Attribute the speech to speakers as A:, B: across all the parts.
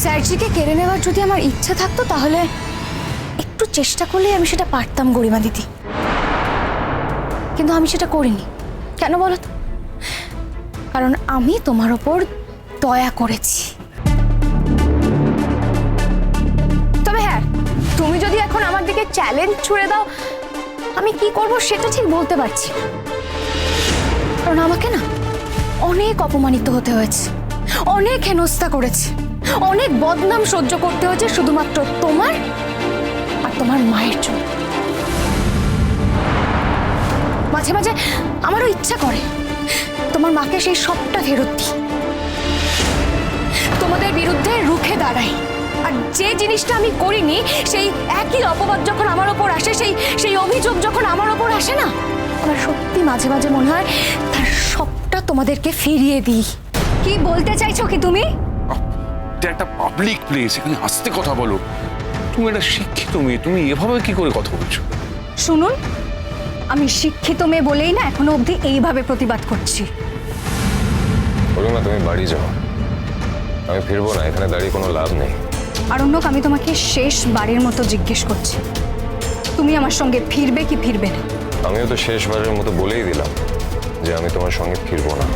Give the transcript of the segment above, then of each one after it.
A: স্যারজিকে কেড়ে নেওয়ার যদি আমার ইচ্ছা থাকতো তাহলে একটু চেষ্টা করলে আমি সেটা পারতাম গরিমা দিদি, কিন্তু আমি সেটা করিনি। কেন বলো তো? কারণ আমি তোমার ওপর দয়া করেছি। তবে হ্যাঁ, তুমি যদি এখন আমার দিকে চ্যালেঞ্জ ছুড়ে দাও আমি কি করব সেটা ঠিক বলতে পারছি না। কারণ আমাকে না অনেক অপমানিত হতে হয়েছে, অনেক হেনস্থা করেছে, অনেক বদনাম সহ্য করতে হয়েছে শুধুমাত্র তোমার আর তোমার মায়ের জন্য। মাঝে মাঝে আমারও ইচ্ছা করে তোমার মাকে সেই সবটা ফেরত দিই, তোমাদের বিরুদ্ধে রুখে দাঁড়াই। আর যে জিনিসটা আমি করিনি সেই একই অপবাদ যখন আমার ওপর আসে, সেই অভিযোগ যখন আমার ওপর আসে না, আমার সত্যি মাঝে মাঝে মনে হয় তার সবটা তোমাদেরকে ফিরিয়ে দিই। কি বলতে চাইছো কি তুমি?
B: এটা একটা পাবলিক প্লেস, এখানে আস্তে কথা বলো। তুমি একটা শিক্ষিত মেয়ে, তুমি এভাবে কি করে কথা বলছো?
A: শুনুন, আমি শিক্ষিত মেয়ে বলেই না এখনো অবধি এইভাবে প্রতিবাদ করছি।
C: গরিমা তুমি বাড়ি যাও, আমি ফিরবো না, এখানে দাঁড়িয়ে কোনো লাভ নেই।
A: আরণ্যক, আমি তোমাকে শেষবারের মতো জিজ্ঞেস করছি, তুমি আমার সঙ্গে ফিরবে কি ফিরবে না?
C: আমিও তো শেষবারের মতো বলেই দিলাম যে আমি তোমার সঙ্গে ফিরবো না।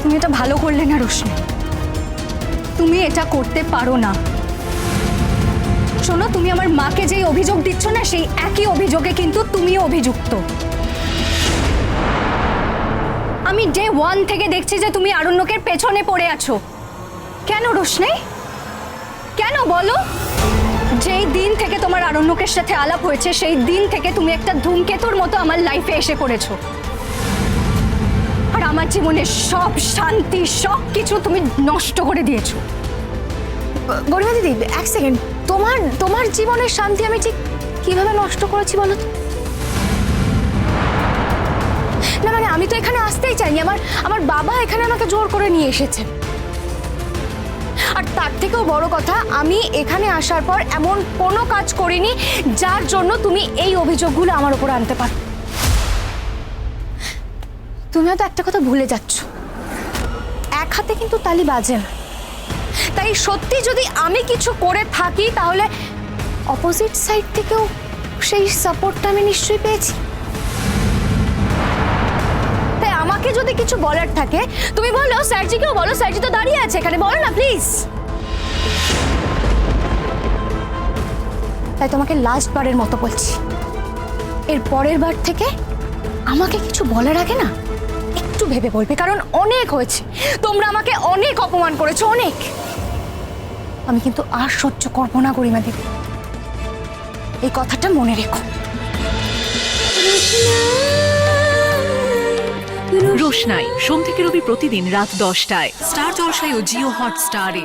A: তুমি এটা ভালো করলে না রোশনি, তুমি এটা করতে পারো না। শোনো, তুমি আমার মাকে যেই অভিযোগ দিচ্ছ না সেই একই অভিযোগে কিন্তু তুমিও অভিযুক্ত। আমি ডে 1 থেকে দেখছি যে তুমি আরণ্যকের পেছনে পড়ে আছো। কেন রোশনি, কেন বলো? যেই দিন থেকে তোমার আরণ্যকের সাথে আলাপ হয়েছে সেই দিন থেকে তুমি একটা ধূমকেতুর মতো আমার লাইফে এসে পড়েছো, আর আমার জীবনের সব শান্তি সব কিছু তুমি নষ্ট করে দিয়েছো। গরিমা দিদি, এক সেকেন্ড, তোমার জীবনের শান্তি আমি ঠিক কিভাবে নষ্ট করেছি বলো তো? না মানে আমি তো এখানে আসতেই চাইনি, আমার বাবা এখানে আমাকে জোর করে নিয়ে এসেছে। আর তার থেকেও বড় কথা, আমি এখানে আসার পর এমন কোনো কাজ করিনি যার জন্য তুমি এই অভিযোগগুলো আমার উপর আনতে পারো। তুমি হয়তো একটা কথা ভুলে যাচ্ছ, এক হাতে কিন্তু তালি বাজে না। তাই সত্যি যদি আমি কিছু করে থাকি তাহলে অপোজিট সাইড থেকেও সেই সাপোর্টটা আমি নিশ্চয়ই পেয়েছি। তাই আমাকে যদি কিছু বলার থাকে তুমি বলো, স্যারজিকেও বলো, স্যারজি তো দাঁড়িয়ে আছে এখানে, বলো না প্লিজ। তাই তোমাকে লাস্ট বারের মতো বলছি, এর পরের বার থেকে আমাকে কিছু বলার আগে না একটু ভেবে বলবে, কারণ অনেক হয়েছে, তোমরা আমাকে অনেক অপমান করেছো, অনেক। আমি কিন্তু আর সহ্য করবো না গরিমা দিদি, এই কথাটা মনে রেখো।
D: রোশনাই সোম থেকে রবি প্রতিদিন রাত 10টায় স্টার জলসায় ও জিও হটস্টারে।